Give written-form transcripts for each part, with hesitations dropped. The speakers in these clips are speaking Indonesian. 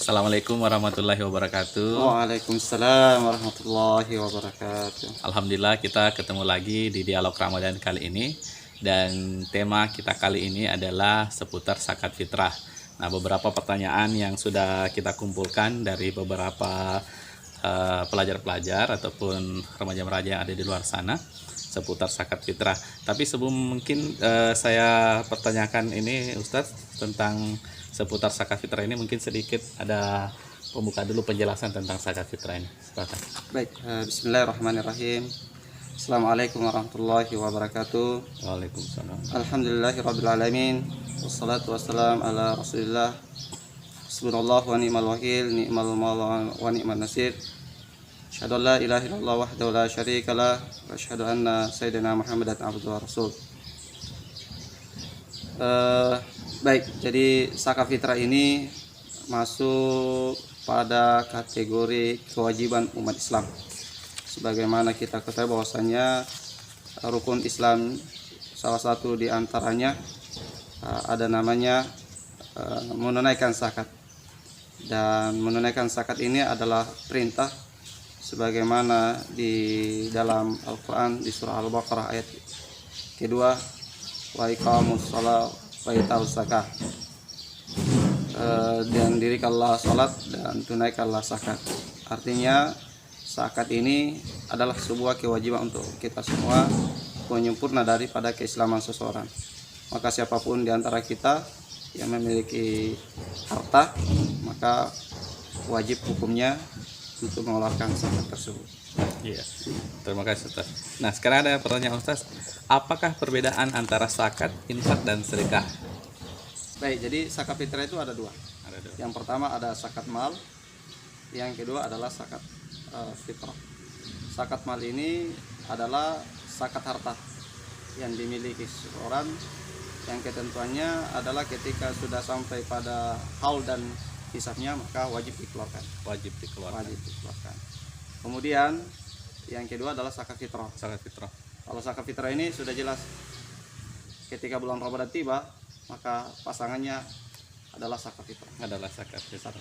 Assalamualaikum warahmatullahi wabarakatuh. Waalaikumsalam warahmatullahi wabarakatuh. Alhamdulillah kita ketemu lagi di dialog Ramadan kali ini, dan tema kita kali ini adalah seputar zakat fitrah. Nah, beberapa pertanyaan yang sudah kita kumpulkan dari beberapa pelajar-pelajar ataupun remaja-remaja yang ada di luar sana seputar zakat fitrah. Tapi sebelum mungkin saya pertanyakan ini Ustadz tentang seputar zakat fitrah ini, mungkin sedikit ada pembuka dulu penjelasan tentang zakat fitrah ini. Silakan. Baik, bismillahirrahmanirrahim. Assalamualaikum warahmatullahi wabarakatuh. Waalaikumsalam. Alhamdulillahirabbil alamin. Wassalatu wassalam ala Rasulillah. Hasbunallahu wa ni'mal wakil, ni'mal maula wa ni'man nasir. Asyhadu an la ilaha illallah wahdahu la syarikalah wa asyhadu anna sayyidina Muhammadan abduhu wa rasul. Baik, jadi zakat fitrah ini masuk pada kategori kewajiban umat Islam. Sebagaimana kita ketahui bahwasanya rukun Islam salah satu di antaranya ada namanya menunaikan zakat. Dan menunaikan zakat ini adalah perintah sebagaimana di dalam Al-Qur'an di surah Al-Baqarah ayat kedua, wa iqamus shalah wa itauz zakah. Dan dirikanlah salat dan tunaikanlah zakat. Artinya zakat ini adalah sebuah kewajiban untuk kita semua, penyempurna daripada keislaman seseorang. Maka siapapun di antara kita yang memiliki harta, maka wajib hukumnya untuk mengeluarkan zakat tersebut. Iya, terima kasih Ustaz. Nah, sekarang ada pertanyaan Ustaz, apakah perbedaan antara zakat, infak, dan sedekah? Baik, jadi zakat fitrah itu ada dua. Ada dua. Yang pertama ada zakat mal, yang kedua adalah zakat fitrah. Zakat mal ini adalah zakat harta yang dimiliki seseorang, yang ketentuannya adalah ketika sudah sampai pada haul dan hisabnya maka wajib dikeluarkan. Wajib dikeluarkan. Kemudian yang kedua adalah zakat fitrah. Zakat fitrah. Kalau zakat fitrah ini sudah jelas ketika bulan Ramadan tiba, maka pasangannya adalah zakat fitrah. Adalah zakat fitrah.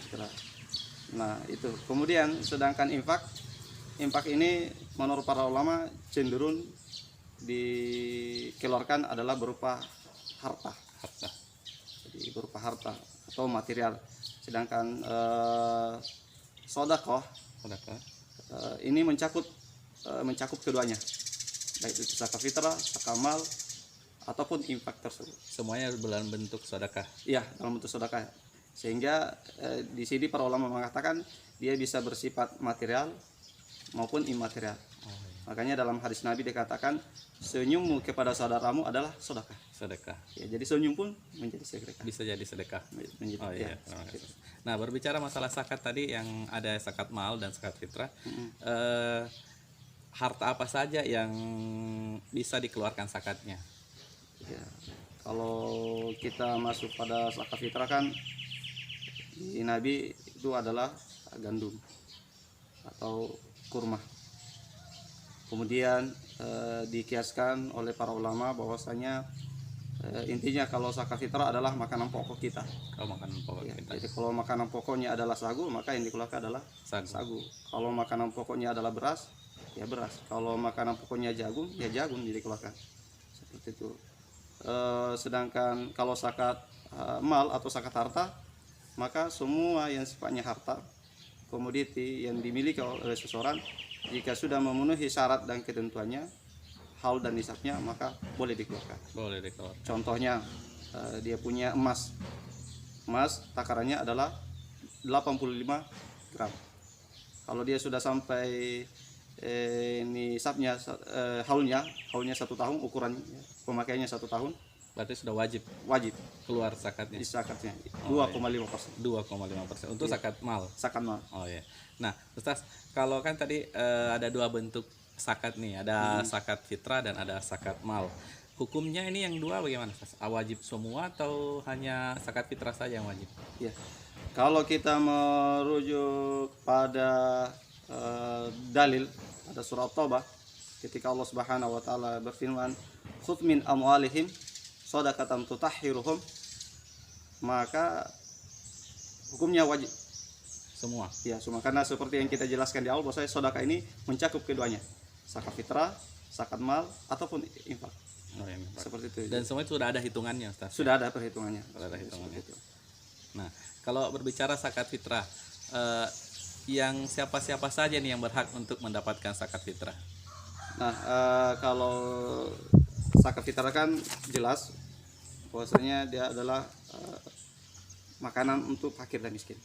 Nah, itu. Kemudian sedangkan infak ini menurut para ulama cenderung dikeluarkan adalah berupa harta. Jadi berupa harta atau material. Sedangkan sedekah ini mencakup keduanya, baik itu zakat fitrah, zakat mal, ataupun infak tersebut. Semuanya dalam bentuk sedekah. Iya, dalam bentuk sedekah. Sehingga di sini para ulama mengatakan dia bisa bersifat material maupun imaterial. Makanya dalam hadis Nabi dikatakan senyummu kepada saudaramu adalah sedekah. Sedekah. Ya, jadi senyum pun menjadi sedekah. Bisa jadi sedekah. Menjadi, oh iya. Ya. Nah, berbicara masalah zakat tadi yang ada zakat mal dan zakat fitrah, harta apa saja yang bisa dikeluarkan zakatnya? Ya, kalau kita masuk pada zakat fitrah kan di Nabi itu adalah gandum atau kurma. Kemudian dikiaskan oleh para ulama bahwasanya intinya kalau zakat fitrah adalah makanan pokok kita. Oh, makanan pokok Ya, kita. jadi kalau makanan pokoknya adalah sagu, maka yang dikeluarkan adalah sagu. Kalau makanan pokoknya adalah beras, ya beras. Kalau makanan pokoknya jagung, ya jagung yang dikeluarkan. Seperti itu. Sedangkan kalau zakat mal atau zakat harta, maka semua yang sifatnya harta, komoditi yang dimiliki oleh seseorang, jika sudah memenuhi syarat dan ketentuannya, haul dan nisabnya, maka boleh dikeluarkan. Boleh dikeluarkan. Contohnya dia punya emas takarannya adalah 85 gram. Kalau dia sudah sampai nisabnya, haulnya 1 tahun, ukuran pemakaiannya 1 tahun, berarti sudah wajib keluar zakatnya. Di zakatnya 2,5%. 2,5% untuk zakat mal. Zakat mal. Oh iya. Nah, Ustaz, kalau kan tadi ada dua bentuk zakat nih, ada zakat fitrah dan ada zakat mal. Hukumnya ini yang dua bagaimana, Ustaz? Wajib semua atau hanya zakat fitrah saja yang wajib? Ya. Kalau kita merujuk pada dalil pada surah Taubah, ketika Allah Subhanahu wa taala berfirman, "Khudz min amwalihim shadaqatan tutahhiruhum", maka hukumnya wajib. Semua. Ya, semua, karena seperti yang kita jelaskan di awal bahwa sedekah ini mencakup keduanya. Zakat fitrah, zakat mal ataupun infak. Oh, yang Seperti itu. Dan semua itu sudah ada hitungannya, Ustaz. Sudah ada perhitungannya. Sudah ada hitungannya. Seperti itu. Nah, kalau berbicara zakat fitrah, yang siapa-siapa saja nih yang berhak untuk mendapatkan zakat fitrah? Nah, kalau zakat fitrah kan jelas bahwasanya dia adalah makanan untuk fakir dan miskin,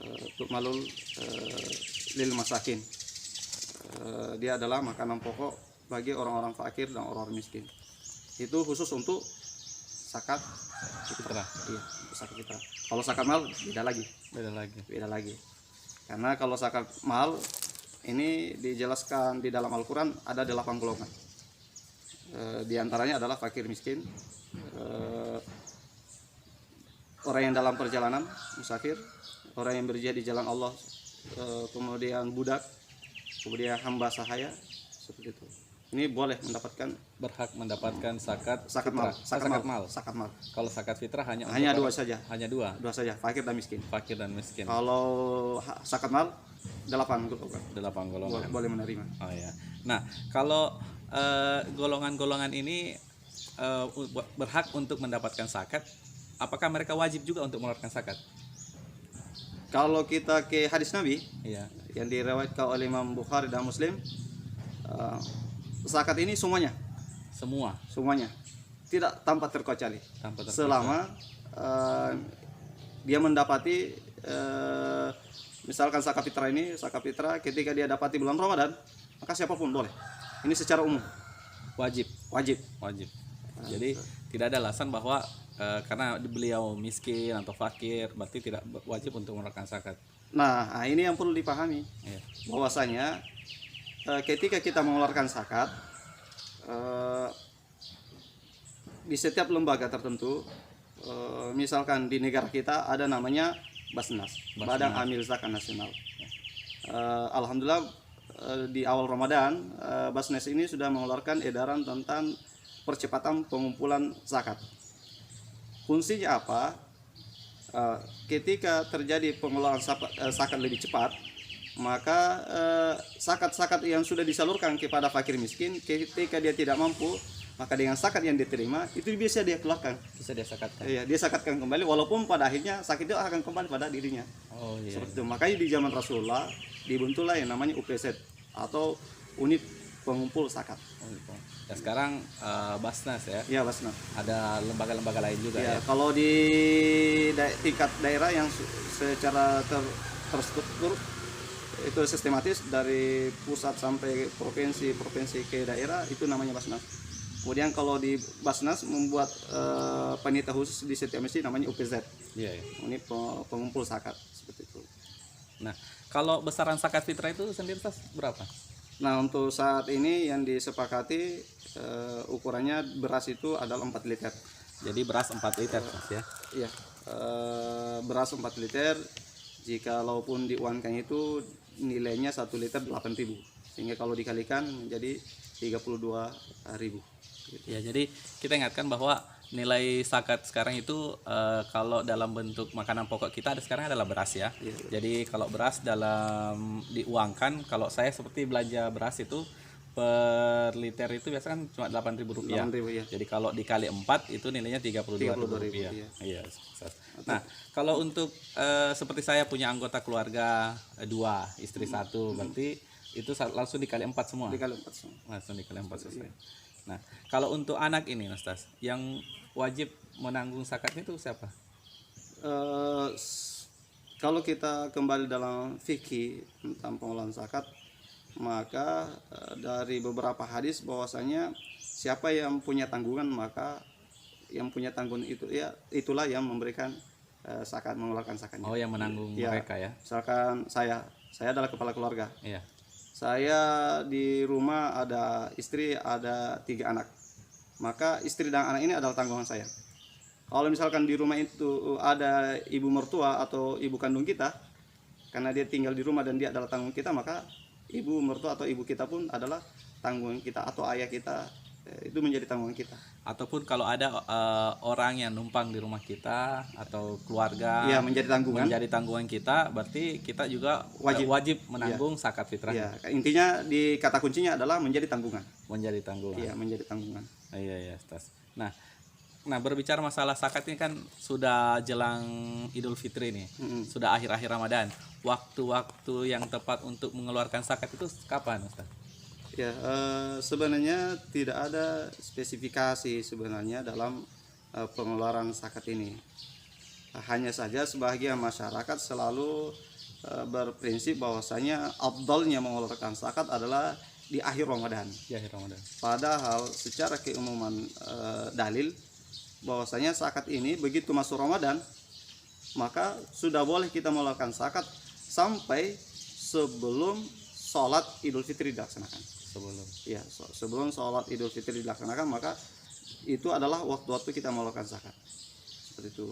untuk malul lil masakin. Dia adalah makanan pokok bagi orang-orang fakir dan orang-orang miskin. Itu khusus untuk zakat fitrah. Iya, untuk zakat fitrah. Kalau zakat mal beda lagi. Beda lagi. Karena kalau zakat mal ini dijelaskan di dalam Al-Quran ada 8 golongan. Di antaranya adalah fakir miskin, orang yang dalam perjalanan musafir, orang yang berjihad di jalan Allah, kemudian budak, kemudian hamba sahaya, seperti itu. Ini boleh Berhak mendapatkan zakat mal. Zakat mal. Kalau zakat fitrah hanya dua saja. Hanya dua saja, fakir dan miskin. Kalau zakat mal 8 golongan. Boleh menerima. Oh ya. Nah, kalau golongan-golongan ini berhak untuk mendapatkan zakat, apakah mereka wajib juga untuk mengeluarkan zakat? Kalau kita ke hadis Nabi, Iya. yang diriwayatkan oleh Imam Bukhari dan Muslim, zakat ini semuanya, tidak tanpa terkecuali. Selama dia mendapati, misalkan zakat fitrah ketika dia dapati bulan Ramadan, maka siapapun boleh. Ini secara umum. Wajib. Jadi tidak ada alasan bahwa karena beliau miskin atau fakir berarti tidak wajib untuk mengeluarkan zakat. Nah, ini yang perlu dipahami. Iya. Bahwasanya ketika kita mengeluarkan zakat, di setiap lembaga tertentu, misalkan di negara kita ada namanya Basnas, Badan Amil Zakat Nasional. Alhamdulillah di awal Ramadan, Basnas ini sudah mengeluarkan edaran tentang percepatan pengumpulan zakat. Fungsinya apa? Ketika terjadi pengelolaan zakat lebih cepat, maka zakat-zakat yang sudah disalurkan kepada fakir miskin, ketika dia tidak mampu, maka dengan zakat yang diterima itu bisa dia keluarkan, Bisa dia zakatkan. iya, dia zakatkan kembali, walaupun pada akhirnya zakat itu akan kembali pada dirinya. Oh iya. Seperti itu. Makanya di zaman Rasulullah dibentuklah yang namanya UPZ atau unit pengumpul zakat. Oh, gitu. Ya, sekarang Basnas ya. Iya, Basnas. Ada lembaga-lembaga lain juga ya. Kalau di tingkat daerah yang secara terstruktur itu sistematis dari pusat sampai provinsi ke daerah, itu namanya Basnas. Kemudian kalau di Basnas membuat panitia khusus di setiap masjid namanya UPZ. Iya. Unit pengumpul zakat, seperti itu. Nah, kalau besaran zakat fitrah itu sendiri berapa? Nah, untuk saat ini yang disepakati ukurannya beras itu adalah 4 liter. Jadi beras 4 liter Mas ya. Iya. Beras 4 liter, jikalaupun diuangkan itu nilainya 1 liter 8.000. Sehingga kalau dikalikan menjadi 32.000. Ya, jadi kita ingatkan bahwa nilai zakat sekarang itu kalau dalam bentuk makanan pokok kita ada sekarang adalah beras ya. Iya. Jadi kalau beras dalam diuangkan, kalau saya seperti belanja beras itu per liter itu biasanya kan cuma Rp8.000. 8.000, ya. Jadi kalau dikali 4 itu nilainya Rp32.000. Iya. Iya. Nah, kalau untuk seperti saya punya anggota keluarga 2, istri 1, berarti itu langsung dikali 4 semua. Dikali 4 semua. Langsung dikali 4 selesai. Nah, kalau untuk anak ini Mas Tas, yang wajib menanggung zakatnya itu siapa? Kalau kita kembali dalam fikih tentang pengelolaan zakat, maka dari beberapa hadis bahwasanya siapa yang punya tanggungan, maka yang punya tanggungan itu ya itulah yang memberikan zakat, mengeluarkan zakatnya. Oh, yang menanggung mereka ya. Misalkan saya adalah kepala keluarga. Iya. Saya di rumah ada istri, ada 3 anak. Maka istri dan anak ini adalah tanggungan saya. Kalau misalkan di rumah itu ada ibu mertua atau ibu kandung kita, karena dia tinggal di rumah dan dia adalah tanggungan kita, maka ibu mertua atau ibu kita pun adalah tanggungan kita, atau ayah kita itu menjadi tanggungan kita. Ataupun kalau ada orang yang numpang di rumah kita atau keluarga, Iya, menjadi tanggungan kita, berarti kita juga wajib menanggung zakat fitrah. Iya, intinya di kata kuncinya adalah menjadi tanggungan. Menjadi tanggungan. Iya, menjadi tanggungan. Iya, Ustaz. Nah, berbicara masalah zakat ini kan sudah jelang Idul Fitri nih, sudah akhir-akhir Ramadan. Waktu-waktu yang tepat untuk mengeluarkan zakat itu kapan, Ustaz? Ya, sebenarnya tidak ada spesifikasi sebenarnya dalam pengeluaran zakat ini. Hanya saja sebagian masyarakat selalu berprinsip bahwasanya afdalnya mengeluarkan zakat adalah di akhir Ramadan. Di akhir Ramadan. Padahal secara keumuman dalil bahwasanya zakat ini begitu masuk Ramadan maka sudah boleh kita mengeluarkan zakat sampai sebelum sholat Idul Fitri dilaksanakan. Sebelum sholat Idul Fitri dilaksanakan maka itu adalah waktu-waktu kita mengeluarkan zakat. Seperti itu.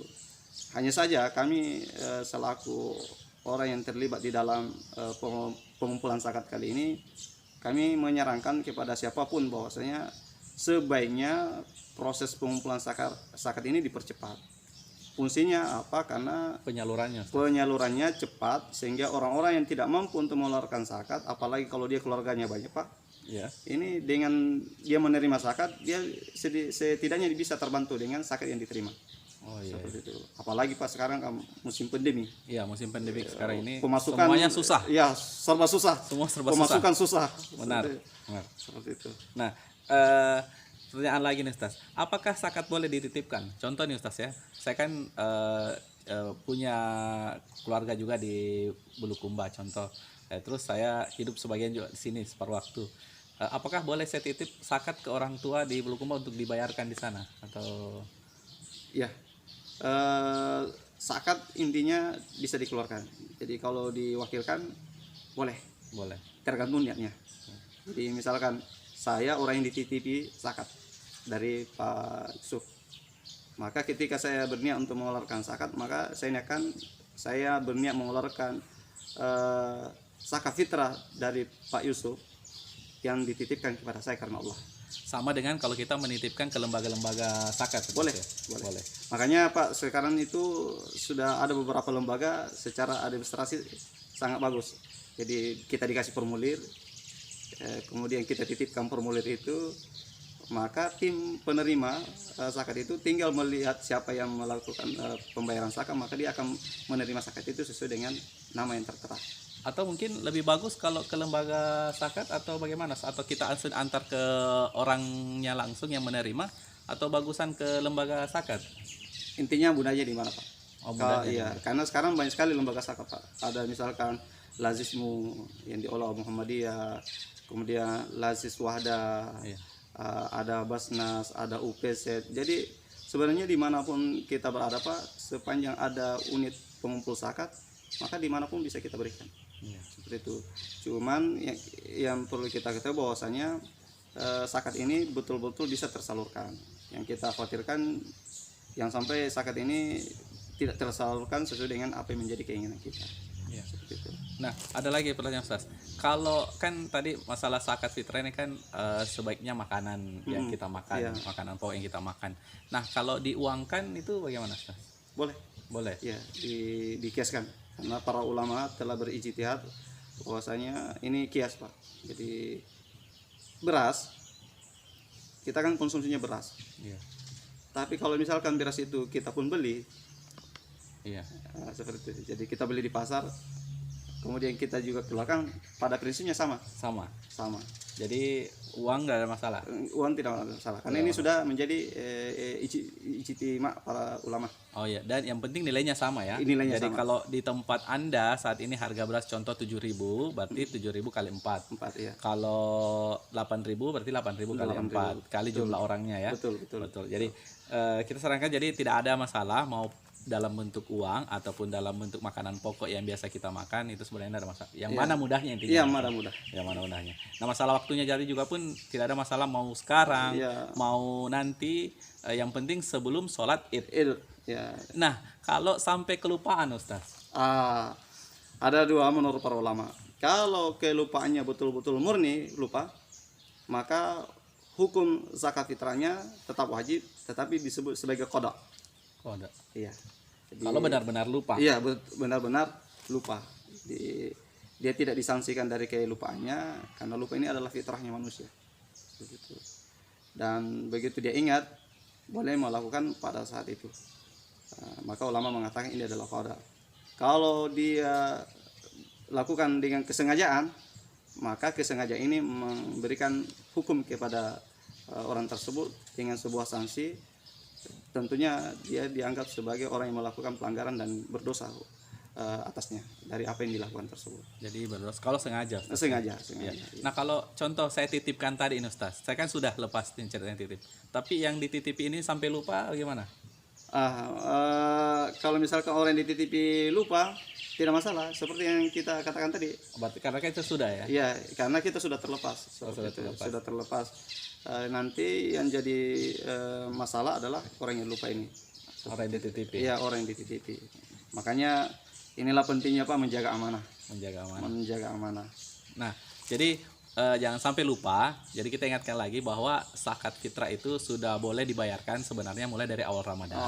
Hanya saja kami selaku orang yang terlibat di dalam pengumpulan zakat kali ini, kami menyarankan kepada siapapun bahwasanya sebaiknya proses pengumpulan zakat ini dipercepat. Fungsinya apa? Karena penyalurannya cepat sehingga orang-orang yang tidak mampu untuk mengeluarkan zakat, apalagi kalau dia keluarganya banyak, Pak. Ya. Ini dengan dia menerima zakat, dia setidaknya bisa terbantu dengan zakat yang diterima. Seperti itu. Apalagi Pak sekarang kan musim pandemi. Iya, musim pandemi sekarang ini pemasukan semuanya susah. Ya, serba susah. Semua serba pemasukan susah. Benar. Seperti itu. Nah, pertanyaan lagi nih Ustaz, apakah zakat boleh dititipkan? Contoh nih Ustaz ya, saya kan punya keluarga juga di Bulukumba contoh, terus saya hidup sebagian juga di sini separuh waktu. Apakah boleh saya titip zakat ke orang tua di Bulukumba untuk dibayarkan di sana atau? Ya, zakat intinya bisa dikeluarkan. Jadi kalau diwakilkan boleh. Tergantung niatnya. Jadi misalkan saya orang yang dititipi zakat dari Pak Yusuf, maka ketika saya berniat untuk mengeluarkan zakat, maka saya berniat mengeluarkan zakat fitrah dari Pak Yusuf yang dititipkan kepada saya karena Allah. Sama dengan kalau kita menitipkan ke lembaga-lembaga zakat. Boleh. Makanya Pak, sekarang itu sudah ada beberapa lembaga secara administrasi sangat bagus. Jadi kita dikasih formulir, kemudian kita titipkan formulir itu, maka tim penerima zakat itu tinggal melihat siapa yang melakukan pembayaran zakat, maka dia akan menerima zakat itu sesuai dengan nama yang tertera. Atau mungkin lebih bagus kalau ke lembaga zakat atau bagaimana? Atau kita langsung antar ke orangnya langsung yang menerima, atau bagusan ke lembaga zakat? Intinya budaya di mana Pak? Iya, karena sekarang banyak sekali lembaga zakat Pak. Ada misalkan Lazismu yang diolah Muhammadiyah, kemudian Lazis Wahda, ada Basnas, ada UPZ. Jadi sebenarnya dimanapun kita berada Pak, sepanjang ada unit pengumpul zakat, maka dimanapun bisa kita berikan. Seperti itu. Cuman yang perlu kita ketahui bahwasanya zakat ini betul-betul bisa tersalurkan. Yang kita khawatirkan yang sampai zakat ini tidak tersalurkan sesuai dengan apa yang menjadi keinginan kita. Seperti itu. Nah, ada lagi pertanyaan Ustaz. Kalau kan tadi masalah zakat fitrah ini kan sebaiknya makanan yang kita makan, makanan pokok yang kita makan. Nah, kalau diuangkan itu bagaimana Ustaz? Boleh. Ya, dikiaskan. Karena para ulama telah berijtihad bahwasanya ini kias Pak. Jadi beras, kita kan konsumsinya beras. Tapi kalau misalkan beras itu kita pun beli, seperti itu. Jadi kita beli di pasar, kemudian kita juga keluarkan, pada prinsipnya sama. Jadi uang tidak ada masalah. Uang tidak ada masalah. Karena ini sudah menjadi ijtima para ulama. Oh ya, dan yang penting nilainya sama ya. Jadi sama. Kalau di tempat Anda saat ini harga beras contoh 7.000, berarti 7.000 kali 4. Ya. Kalau 8.000 berarti 8.000 kali 4 kali jumlah orangnya ya. Betul. Jadi kita sarankan jadi tidak ada masalah mau dalam bentuk uang ataupun dalam bentuk makanan pokok yang biasa kita makan, itu sebenarnya ada masalah. Yang mana mudahnya intinya. Yang mana mudahnya. Nah, masalah waktunya jadi juga pun tidak ada masalah mau sekarang, mau nanti, yang penting sebelum sholat Id. Nah, kalau sampai kelupaan Ustaz. Ada dua menurut para ulama. Kalau kelupaannya betul-betul murni lupa, maka hukum zakat fitrahnya tetap wajib, tetapi disebut sebagai qada. Qada. Iya. Jadi, kalau benar-benar lupa. Iya, benar-benar lupa. Dia tidak disanksikan dari kelupaannya, karena lupa ini adalah fitrahnya manusia. Begitu. Dan begitu dia ingat, boleh melakukan pada saat itu. Maka ulama mengatakan ini adalah qada. Kalau dia lakukan dengan kesengajaan, maka kesengajaan ini memberikan hukum kepada orang tersebut dengan sebuah sanksi. Tentunya dia dianggap sebagai orang yang melakukan pelanggaran dan berdosa atasnya dari apa yang dilakukan tersebut. Jadi berdosa kalau sengaja. Sengaja. Ya. Nah, kalau contoh saya titipkan tadi ini Ustaz, saya kan sudah lepas yang titip. Tapi yang dititipi ini sampai lupa gimana? Kalau misalkan orang yang dititipi lupa, tidak masalah, seperti yang kita katakan tadi. Berarti karena kita sudah ya? Iya, karena kita sudah terlepas. Sudah terlepas. Nanti yang jadi masalah adalah orang yang lupa ini. Orang yang dititipi. Iya, orang yang dititipi. Makanya inilah pentingnya Pak menjaga amanah. Menjaga amanah. Nah, jadi jangan sampai lupa. Jadi kita ingatkan lagi bahwa zakat fitrah itu sudah boleh dibayarkan sebenarnya mulai dari awal Ramadan.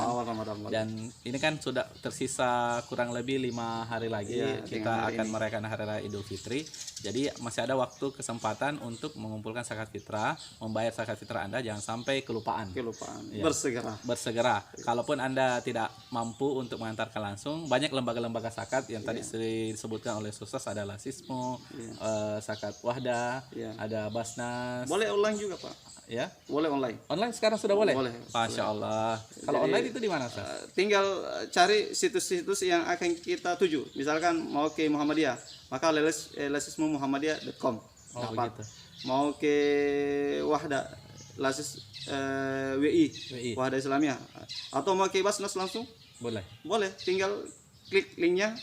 Dan ini kan sudah tersisa kurang lebih 5 hari lagi kita akan merayakan hari raya Idul Fitri. Jadi masih ada waktu kesempatan untuk mengumpulkan zakat fitrah, membayar zakat fitrah Anda, jangan sampai kelupaan. Ya. Bersegera. Kalaupun Anda tidak mampu untuk mengantarkan langsung, banyak lembaga-lembaga zakat yang tadi disebutkan oleh Ustaz, adalah Sismo, zakat Wahda, ada Basnas. Boleh online juga Pak. Ya, boleh online. Online sekarang sudah boleh. Masya Allah. Allah. Kalau online itu di mana Ustaz? Tinggal cari situs-situs yang akan kita tuju. Misalkan mau ke Muhammadiyah, maka lesismuhammadiyah.com. Begitu. Mau ke Wahda, lasis WI, Wahda Islamiyah, atau mau ke Basnas langsung? Boleh. Tinggal klik linknya,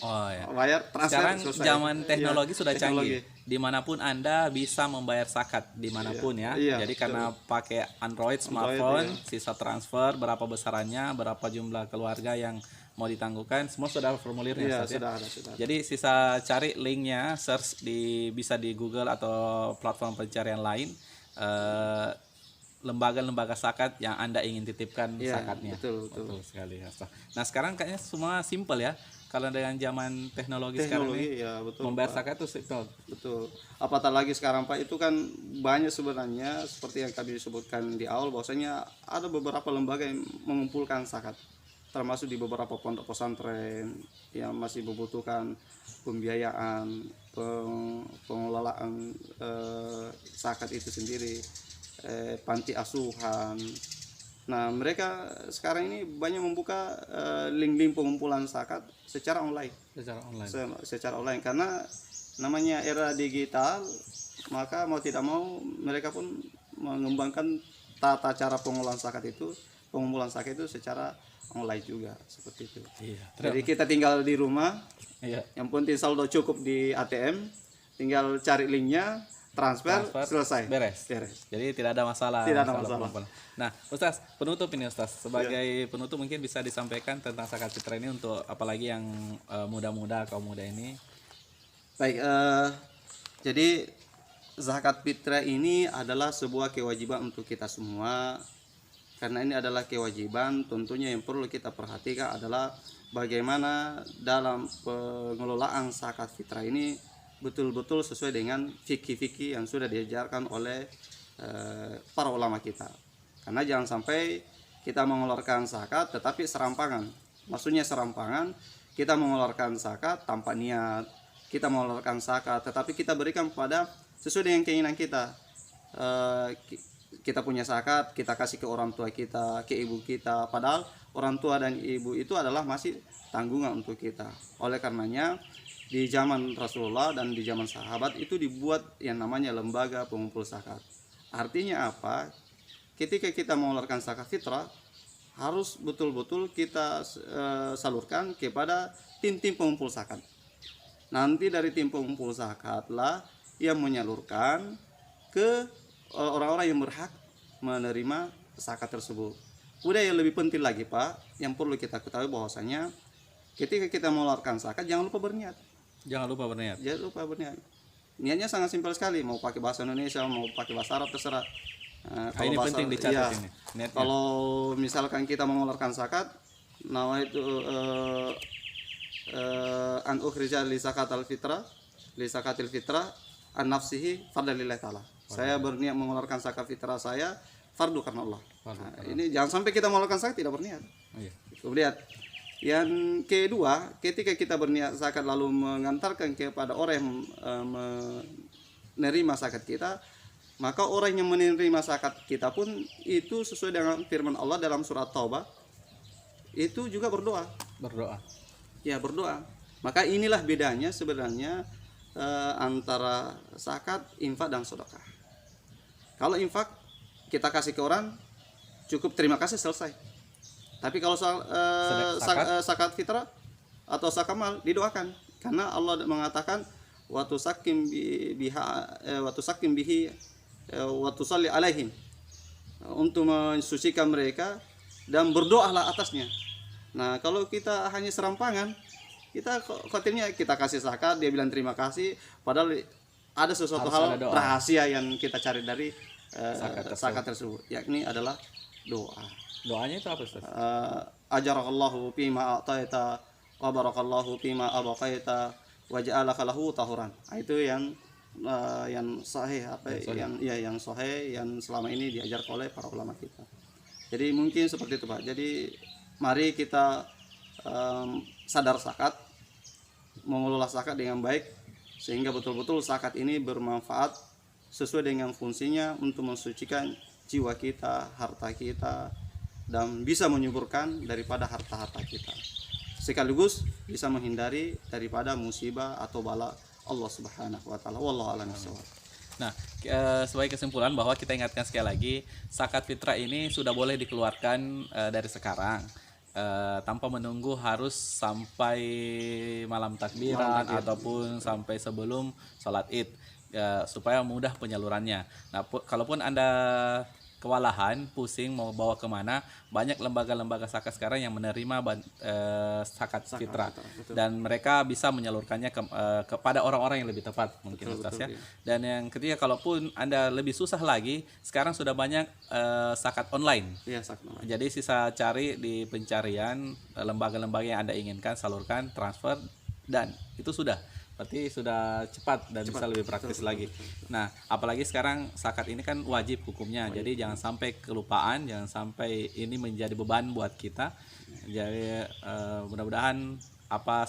bayar, transfer. Sekarang selesai. zaman teknologi sudah canggih. Dimanapun Anda bisa membayar zakat dimanapun ya. Jadi karena pakai Android smartphone, sisa transfer berapa besarannya, berapa jumlah keluarga yang mau ditangguhkan, semua sudah formulirnya. Sudah. Jadi sisa cari linknya, search bisa di Google atau platform pencarian lain. Lembaga-lembaga zakat yang Anda ingin titipkan zakatnya. Betul sekali. Nah, sekarang kayaknya semua simpel ya. Kalau dengan zaman teknologi sekarang ini, membayar zakat itu simpel. Betul. Apatah lagi sekarang Pak, itu kan banyak sebenarnya, seperti yang tadi disebutkan di awal, bahwasanya ada beberapa lembaga yang mengumpulkan zakat, termasuk di beberapa pondok pesantren yang masih membutuhkan pembiayaan, pengelolaan zakat itu sendiri, panti asuhan. Nah, mereka sekarang ini banyak membuka link-link pengumpulan zakat secara online. Secara online, karena namanya era digital, maka mau tidak mau mereka pun mengembangkan tata cara pengumpulan zakat itu secara online juga, seperti itu. Jadi kita tinggal di rumah, yang penting saldo cukup di ATM, tinggal cari linknya, transfer selesai, beres. Jadi tidak ada masalah. Nah, Ustaz, penutup ini Ustaz, sebagai penutup mungkin bisa disampaikan tentang zakat fitrah ini untuk apalagi yang muda-muda, kaum muda ini. Baik, jadi zakat fitrah ini adalah sebuah kewajiban untuk kita semua. Karena ini adalah kewajiban, tentunya yang perlu kita perhatikan adalah bagaimana dalam pengelolaan zakat fitrah ini betul-betul sesuai dengan fikih-fikih yang sudah diajarkan oleh para ulama kita. Karena jangan sampai kita mengeluarkan zakat tetapi serampangan. Maksudnya serampangan, kita mengeluarkan zakat tanpa niat. Kita mengeluarkan zakat tetapi kita berikan pada sesuai dengan keinginan kita. Kita punya zakat, kita kasih ke orang tua kita, ke ibu kita, padahal orang tua dan ibu itu adalah masih tanggungan untuk kita. Oleh karenanya di zaman Rasulullah dan di zaman sahabat itu dibuat yang namanya lembaga pengumpul zakat. Artinya apa? Ketika kita mengeluarkan zakat fitrah, harus betul-betul kita salurkan kepada tim-tim pengumpul zakat. Nanti dari tim pengumpul zakatlah yang menyalurkan ke orang-orang yang berhak menerima zakat tersebut. Udah, yang lebih penting lagi Pak, yang perlu kita ketahui bahwasanya ketika kita mengeluarkan zakat jangan lupa berniat. Jangan lupa berniat. Niatnya sangat simpel sekali, mau pakai bahasa Indonesia, mau pakai bahasa Arab, terserah. Ini penting dicatat ini. Niatnya. Kalau misalkan kita mengeluarkan zakat, nama itu an ukhrija li zakatil fitrah an nafsihi fardan lillahi ta'ala. Saya berniat mengeluarkan zakat fitrah saya fardu karena Allah. Ini jangan sampai kita mengeluarkan zakat tidak berniat. Kemudian yang kedua, ketika kita berniat zakat lalu mengantarkan kepada orang yang menerima zakat kita, maka orang yang menerima zakat kita pun itu sesuai dengan firman Allah dalam surat Taubah, itu juga berdoa. Ya, berdoa. Maka inilah bedanya sebenarnya antara zakat, infak dan sedekah. Kalau infak kita kasih ke orang, cukup terima kasih selesai. Tapi kalau zakat fitrah atau zakat mal didoakan, karena Allah mengatakan wa tusakkim bihi wa tusalli alaihim, untuk mensucikan mereka dan berdoalah atasnya. Nah, kalau kita hanya serampangan, kita khawatirnya kita kasih zakat, dia bilang terima kasih, padahal ada sesuatu hal rahasia yang kita cari dari zakat tersebut, yakni adalah doa. Doanya itu apa, Ustaz? Ajarakallahu fima a'taita wa barakallahu fima abaqaita wa ja'alaka lahu tahuran. Itu yang sahih yang sahih yang selama ini diajarkan oleh para ulama kita. Jadi mungkin seperti itu, Pak. Jadi mari kita sadar zakat, mengelola zakat dengan baik sehingga betul-betul zakat ini bermanfaat sesuai dengan fungsinya untuk mensucikan jiwa kita, harta kita, dan bisa menyuburkan daripada harta-harta kita, sekaligus bisa menghindari daripada musibah atau bala Allah Subhanahu wa taala. Wallahu a'lam bishawab. Nah, sebagai kesimpulan bahwa kita ingatkan sekali lagi, zakat fitrah ini sudah boleh dikeluarkan dari sekarang, tanpa menunggu harus sampai malam takbiran ataupun sampai sebelum sholat Id, supaya mudah penyalurannya. Nah, kalaupun Anda kewalahan, pusing mau bawa kemana, banyak lembaga-lembaga zakat sekarang yang menerima zakat fitrah, dan mereka bisa menyalurkannya kepada orang-orang yang lebih tepat mungkin, Ustaz, ya. Dan yang ketiga, kalaupun Anda lebih susah lagi, sekarang sudah banyak zakat online. Jadi sisa cari di pencarian lembaga-lembaga yang Anda inginkan, salurkan, transfer, dan itu sudah berarti sudah cepat dan bisa lebih praktis lagi. Nah, apalagi sekarang zakat ini kan wajib hukumnya, jadi jangan sampai kelupaan, jangan sampai ini menjadi beban buat kita. Jadi mudah-mudahan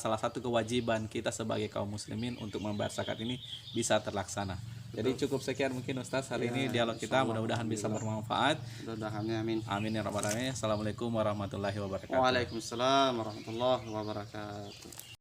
salah satu kewajiban kita sebagai kaum muslimin untuk membayar zakat ini bisa terlaksana. Jadi cukup sekian mungkin, Ustaz, hari ini dialog kita, mudah-mudahan bisa bermanfaat. Amin. Amin ya rabbal alamin. Assalamualaikum warahmatullahi wabarakatuh. Waalaikumsalam warahmatullahi wabarakatuh.